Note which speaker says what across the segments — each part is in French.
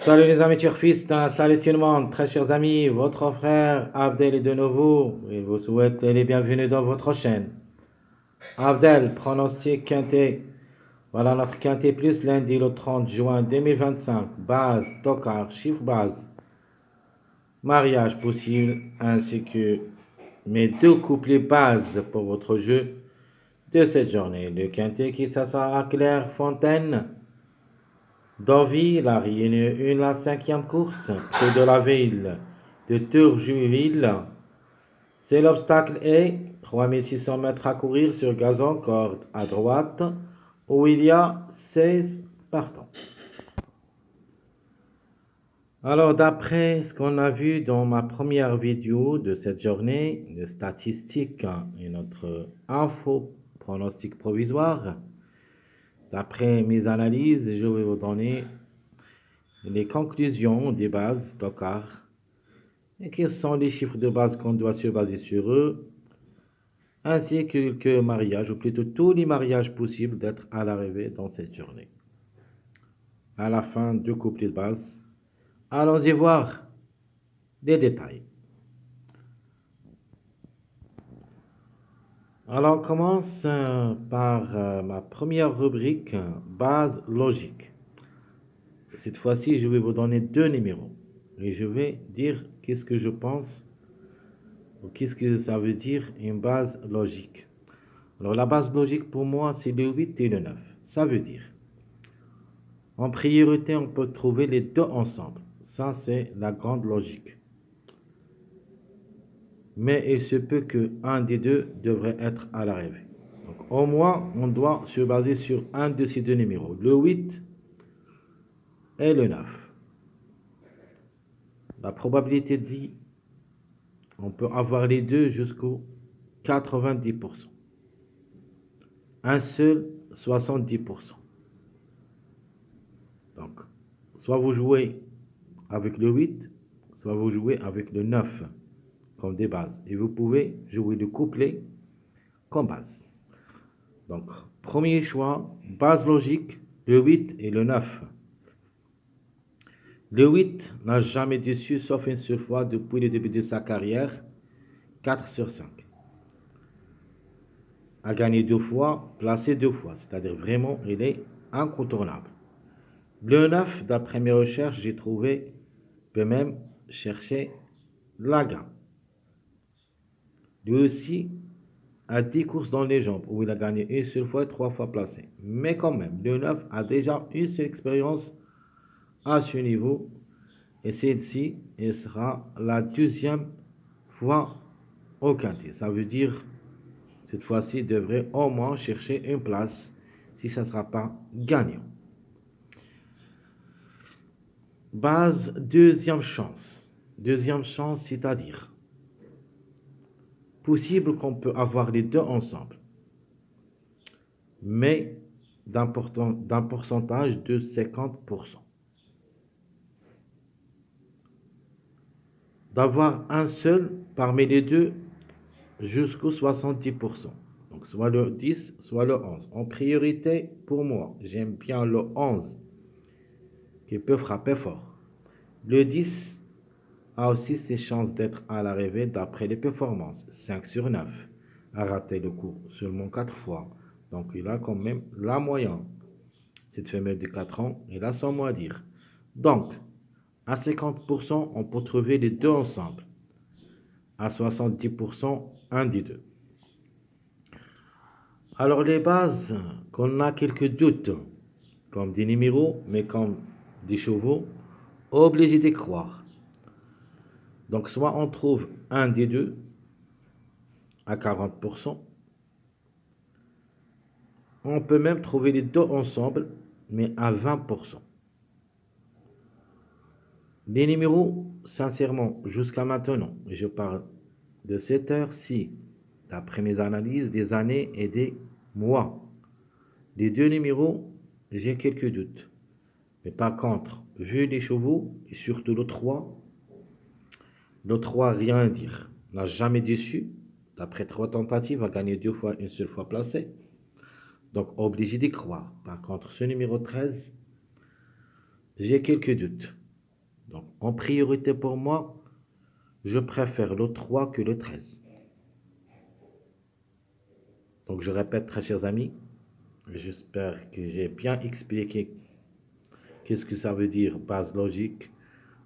Speaker 1: Salut les amis turfistes, hein, salut tout le monde, très chers amis, votre frère Abdel est de nouveau, il vous souhaite les bienvenus dans votre chaîne. Abdel, pronostic quintet, voilà notre quintet plus lundi le 30 juin 2025, base, tocard, chiffre base, mariage possible, ainsi que mes deux couplets bases pour votre jeu de cette journée. Le quintet qui s'assera à Clairefontaine, Deauville, la Réunion 1, la cinquième course, près de la ville de Turgeville. C'est l'obstacle et 3600 mètres à courir sur gazon, corde à droite, où il y a 16 partants. Alors, d'après ce qu'on a vu dans ma première vidéo de cette journée, de statistiques et notre info pronostic provisoire, d'après mes analyses, je vais vous donner les conclusions des bases Tokar et quels sont les chiffres de base qu'on doit se baser sur eux, ainsi que quelques mariages, ou plutôt tous les mariages possibles d'être à l'arrivée dans cette journée. À la fin du couplet de base, allons-y voir les détails. Alors, on commence par ma première rubrique, base logique. Cette fois-ci, je vais vous donner deux numéros et je vais dire qu'est-ce que je pense ou qu'est-ce que ça veut dire une base logique. Alors, la base logique pour moi, c'est le 8 et le 9. Ça veut dire, en priorité, on peut trouver les deux ensemble. Ça, c'est la grande logique. Mais il se peut qu'un des deux devrait être à l'arrivée. Donc, au moins, on doit se baser sur un de ces deux numéros, le 8 et le 9. La probabilité dit, on peut avoir les deux jusqu'au 90%. Un seul, 70%. Donc, soit vous jouez avec le 8, soit vous jouez avec le 9 comme des bases. Et vous pouvez jouer le couplet comme base. Donc, premier choix, base logique, le 8 et le 9. Le 8 n'a jamais déçu, sauf une seule fois depuis le début de sa carrière, 4 sur 5. A gagné deux fois, placé deux fois, c'est-à-dire vraiment, il est incontournable. Le 9, d'après mes recherches, j'ai trouvé, peut même chercher la gamme. Lui aussi a 10 courses dans les jambes, où il a gagné une seule fois et 3 fois placé. Mais quand même, le 9 a déjà une seule expérience à ce niveau, et celle-ci, elle sera la deuxième fois au quintet. Ça veut dire, cette fois-ci, il devrait au moins chercher une place, si ça ne sera pas gagnant. Base, deuxième chance. Deuxième chance, c'est-à-dire, possible qu'on peut avoir les deux ensemble, mais d'un pourcentage de 50%. D'avoir un seul parmi les deux jusqu'au 70%. Donc soit le 10, soit le 11. En priorité, pour moi, j'aime bien le 11, qui peut frapper fort. Le 10 a aussi ses chances d'être à l'arrivée d'après les performances. 5 sur 9. A raté le coup seulement 4 fois. Donc il a quand même la moyenne. Cette femelle de 4 ans, elle a son mot à dire. Donc, à 50%, on peut trouver les deux ensemble. À 70%, un des deux. Alors les bases, qu'on a quelques doutes, comme des numéros, mais comme des chevaux, obligés d'y croire. Donc soit on trouve un des deux à 40%, on peut même trouver les deux ensemble, mais à 20%. Les numéros, sincèrement, jusqu'à maintenant, et je parle de cette heure-ci, d'après mes analyses, des années et des mois. Les deux numéros, j'ai quelques doutes. Mais par contre, vu les chevaux, et surtout le 3 rien à dire. N'a jamais déçu. D'après 3 tentatives, a gagné 2 fois, une seule fois placé. Donc, obligé d'y croire. Par contre, ce numéro 13, j'ai quelques doutes. Donc, en priorité pour moi, je préfère le 3 que le 13. Donc, je répète, très chers amis, j'espère que j'ai bien expliqué qu'est-ce que ça veut dire base logique,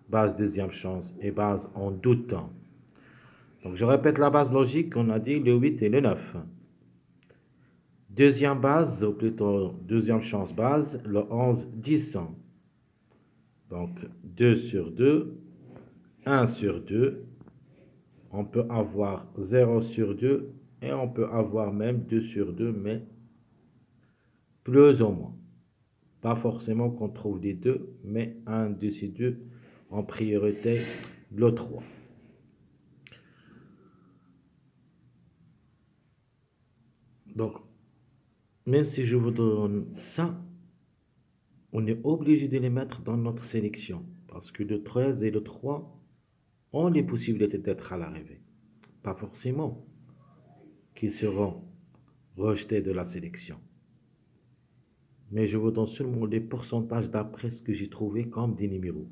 Speaker 1: base deuxième chance et base en doute. Donc, je répète la base logique, on a dit le 8 et le 9. Deuxième base, ou plutôt deuxième chance base, le 11, 10. Donc 2 sur 2, 1 sur 2, on peut avoir 0 sur 2 et on peut avoir même 2 sur 2, mais plus ou moins. Pas forcément qu'on trouve les deux, mais 1 dessus 2 en priorité le 3. Donc, même si je vous donne ça, on est obligé de les mettre dans notre sélection. Parce que le 13 et le 3 ont les possibilités d'être à l'arrivée. Pas forcément qu'ils seront rejetés de la sélection. Mais je vous donne seulement les pourcentages d'après ce que j'ai trouvé comme des numéros.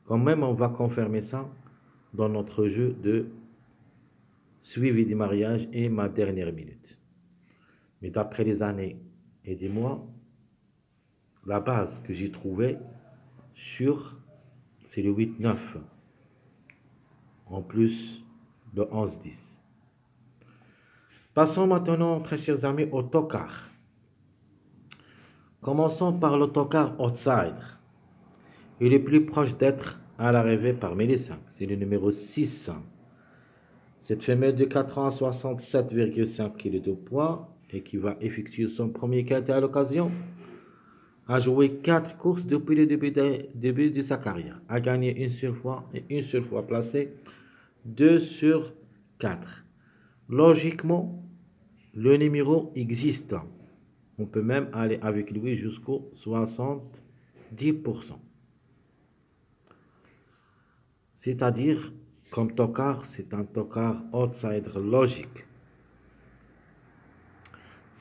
Speaker 1: Quand même, on va confirmer ça dans notre jeu de suivi du mariage et ma dernière minute. Mais d'après les années et des mois, la base que j'ai trouvée sur, c'est le 8-9. En plus, le 11-10. Passons maintenant, très chers amis, au tocard. Commençons par le tocard outsider. Il est plus proche d'être à l'arrivée parmi les 5. C'est le numéro 6. Cette femelle de 4 ans à 67,5 kg de poids et qui va effectuer son premier quintet à l'occasion a joué 4 courses depuis le début de sa carrière. A gagné une seule fois et une seule fois placé 2 sur 4. Logiquement, le numéro existe. On peut même aller avec lui jusqu'au 70%. C'est-à-dire, comme tocard, c'est un tocard outsider logique.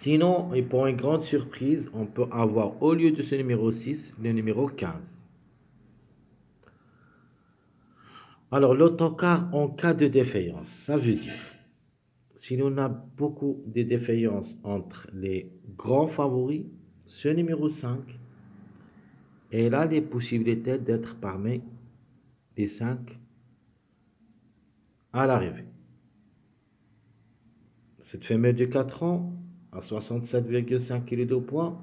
Speaker 1: Sinon, et pour une grande surprise, on peut avoir au lieu de ce numéro 6, le numéro 15. Alors, l'autocar en cas de défaillance, ça veut dire, si l'on a beaucoup de défaillances entre les grands favoris, ce numéro 5, elle a les possibilités d'être parmi les 5 à l'arrivée. Cette femelle de 4 ans, à 67,5 kg de poids,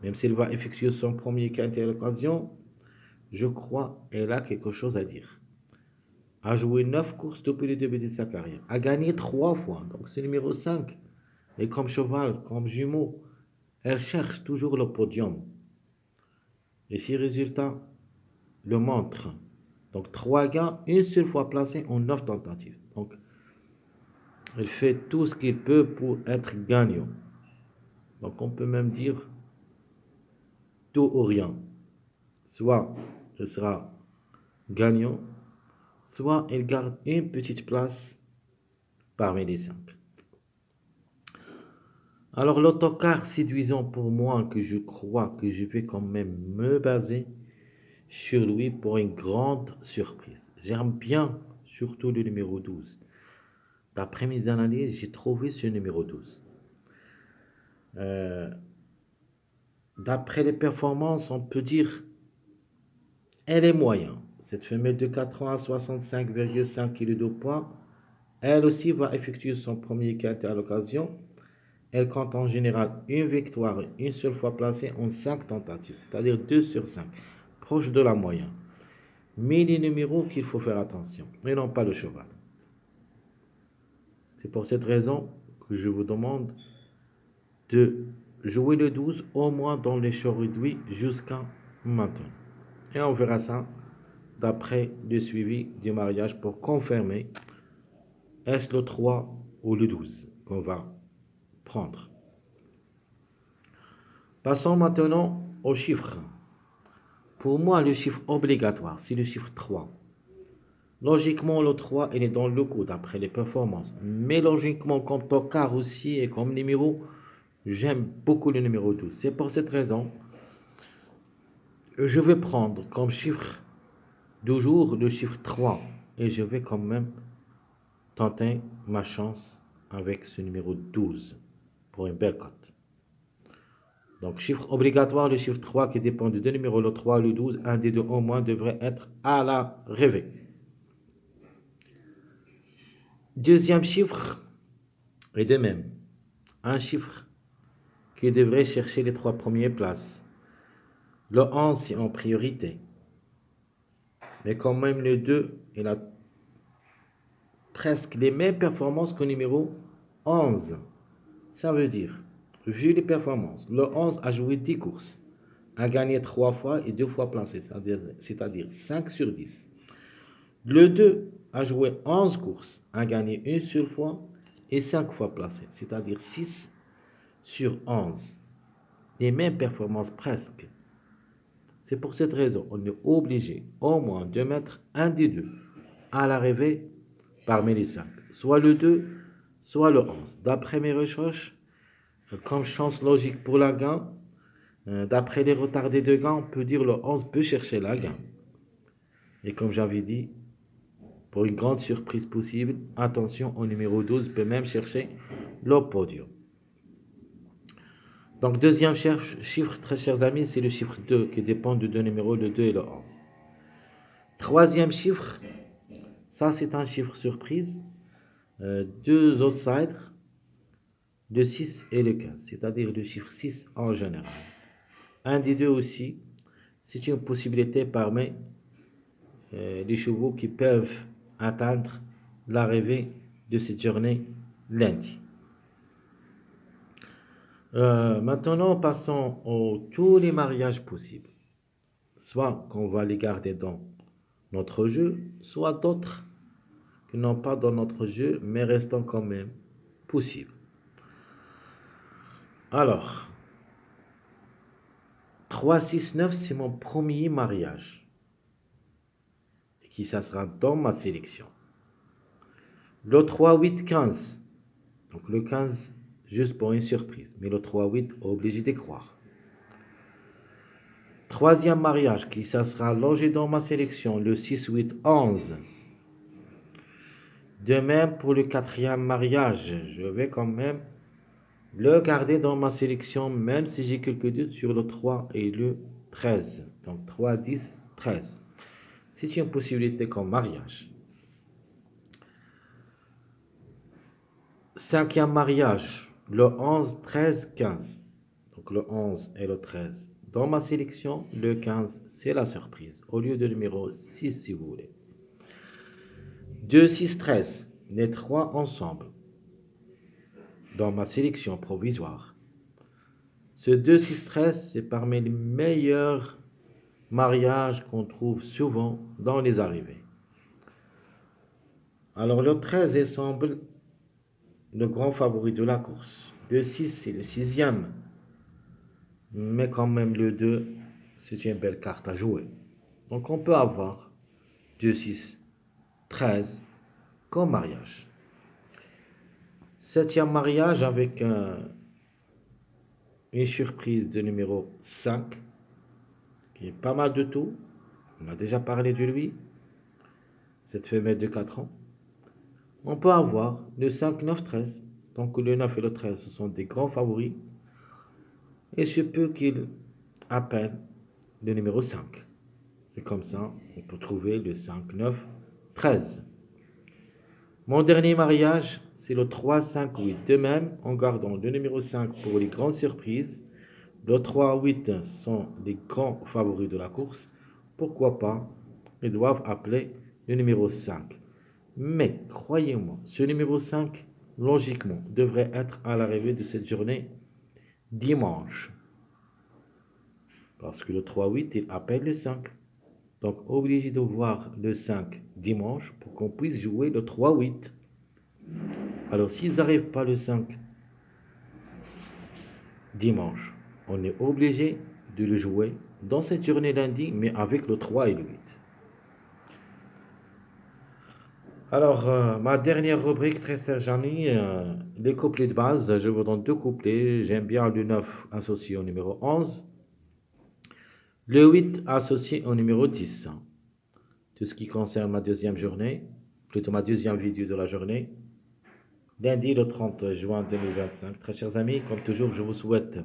Speaker 1: même s'il va effectuer son premier quintet à l'occasion, je crois qu'elle a quelque chose à dire. A joué 9 courses depuis le début de sa carrière. A gagné 3 fois, donc c'est numéro 5. Et comme cheval, comme jumeau, elle cherche toujours le podium. Et ses résultats le montrent. Donc 3 gains, une seule fois placé en 9 tentatives. Donc elle fait tout ce qu'il peut pour être gagnant. Donc on peut même dire tout ou rien. Soit elle sera gagnant, soit elle garde une petite place parmi les 5. Alors l'autocar séduisant pour moi que je crois que je vais quand même me baser sur lui pour une grande surprise. J'aime bien surtout le numéro 12. D'après mes analyses, j'ai trouvé ce numéro 12. Euh, D'après les performances, on peut dire elle est moyenne. Cette femelle de 4 ans à 65,5 kg de poids, elle aussi va effectuer son premier quintet à l'occasion. Elle compte en général une victoire une seule fois placée en 5 tentatives, c'est-à-dire 2 sur 5, proche de la moyenne. Mais les numéros qu'il faut faire attention, et non pas le cheval. C'est pour cette raison que je vous demande de jouer le 12 au moins dans les choix réduits jusqu'à maintenant. Et on verra ça d'après le suivi du mariage pour confirmer est-ce le 3 ou le 12 qu'on va prendre. Passons maintenant aux chiffres. Pour moi, le chiffre obligatoire, c'est le chiffre 3. Logiquement, le 3, il est dans le coup d'après les performances. Mais logiquement, comme tocard aussi et comme numéro, j'aime beaucoup le numéro 12. C'est pour cette raison que je vais prendre comme chiffre toujours le chiffre 3. Et je vais quand même tenter ma chance avec ce numéro 12 pour une belle cote. Donc, chiffre obligatoire, le chiffre 3 qui dépend de deux numéros, le 3 et le 12. Un des deux au moins devrait être à l'arrivée. Deuxième chiffre, et de même, un chiffre qui devrait chercher les trois premières places. Le 11, c'est en priorité. Mais quand même, le 2, il a presque les mêmes performances qu'au numéro 11. Ça veut dire, vu les performances, le 11 a joué 10 courses, a gagné 3 fois et 2 fois placé, c'est-à-dire 5 sur 10. Le 2 a joué 11 courses, a gagné une seule fois et 5 fois placé, c'est-à-dire 6 sur 11. Les mêmes performances presque. C'est pour cette raison on est obligé au moins de mettre un des deux à l'arrivée parmi les 5. Soit le 2, soit le 11. D'après mes recherches, comme chance logique pour la gain, d'après les retardés de gain, on peut dire le 11 peut chercher la gain. Et comme j'avais dit, pour une grande surprise possible, attention au numéro 12 peut même chercher le podium. Donc deuxième chiffre, très chers amis, c'est le chiffre 2 qui dépend de deux numéros, le 2 et le 11. Troisième chiffre, ça c'est un chiffre surprise. Deux outsiders, le 6 et le 15, c'est-à-dire le chiffre 6 en général. Un des deux aussi, c'est une possibilité parmi les chevaux qui peuvent atteindre l'arrivée de cette journée lundi. Maintenant, passons aux tous les mariages possibles. Soit qu'on va les garder dans notre jeu, soit d'autres qui n'ont pas dans notre jeu, mais restant quand même possibles. Alors, 3, 6, 9, c'est mon premier mariage. Qui ça sera dans ma sélection. Le 3, 8, 15. Donc le 15, juste pour une surprise. Mais le 3, 8, obligé de croire. Troisième mariage, qui ça sera logé dans ma sélection. Le 6, 8, 11. De même pour le quatrième mariage. Je vais quand même le garder dans ma sélection, même si j'ai quelques doutes sur le 3 et le 13. Donc 3, 10, 13. C'est une possibilité comme mariage. Cinquième mariage, le 11, 13, 15. Donc le 11 et le 13. Dans ma sélection, le 15, c'est la surprise. Au lieu de numéro 6, si vous voulez. 2, 6, 13. Les trois ensemble. Dans ma sélection provisoire. Ce 2, 6, 13, c'est parmi les meilleurs mariages qu'on trouve souvent dans les arrivées. Alors le 13 semble le grand favori de la course. Le 6, c'est le sixième. Mais quand même le 2, c'est une belle carte à jouer. Donc on peut avoir 2, 6, 13 comme mariage. Septième mariage avec une surprise de numéro 5, qui est pas mal de tout. On a déjà parlé de lui, cette femelle de 4 ans. On peut avoir le 5, 9, 13. Donc le 9 et le 13, ce sont des grands favoris. Et je peux qu'il appelle le numéro 5. Et comme ça, on peut trouver le 5, 9, 13. Mon dernier mariage, c'est le 3, 5, 8. De même, en gardant le numéro 5 pour les grandes surprises, le 3, 8 sont les grands favoris de la course. Pourquoi pas, ils doivent appeler le numéro 5. Mais, croyez-moi, ce numéro 5, logiquement, devrait être à l'arrivée de cette journée dimanche. Parce que le 3, 8, il appelle le 5. Donc, obligé de voir le 5 dimanche pour qu'on puisse jouer le 3, 8. Alors, s'ils n'arrivent pas le 5 dimanche, on est obligé de le jouer dans cette journée lundi, mais avec le 3 et le 8. Alors, ma dernière rubrique, très serge ami, les couplets de base. Je vous donne deux couplets. J'aime bien le 9 associé au numéro 11. Le 8 associé au numéro 10. tout ce qui concerne ma deuxième journée, plutôt ma deuxième vidéo de la journée. Lundi le 30 juin 2025. Très chers amis, comme toujours, je vous souhaite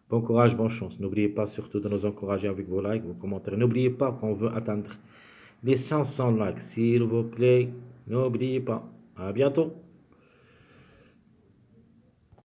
Speaker 1: bon courage, bonne chance. N'oubliez pas surtout de nous encourager avec vos likes, vos commentaires. N'oubliez pas qu'on veut atteindre les 500 likes. S'il vous plaît, n'oubliez pas. À bientôt.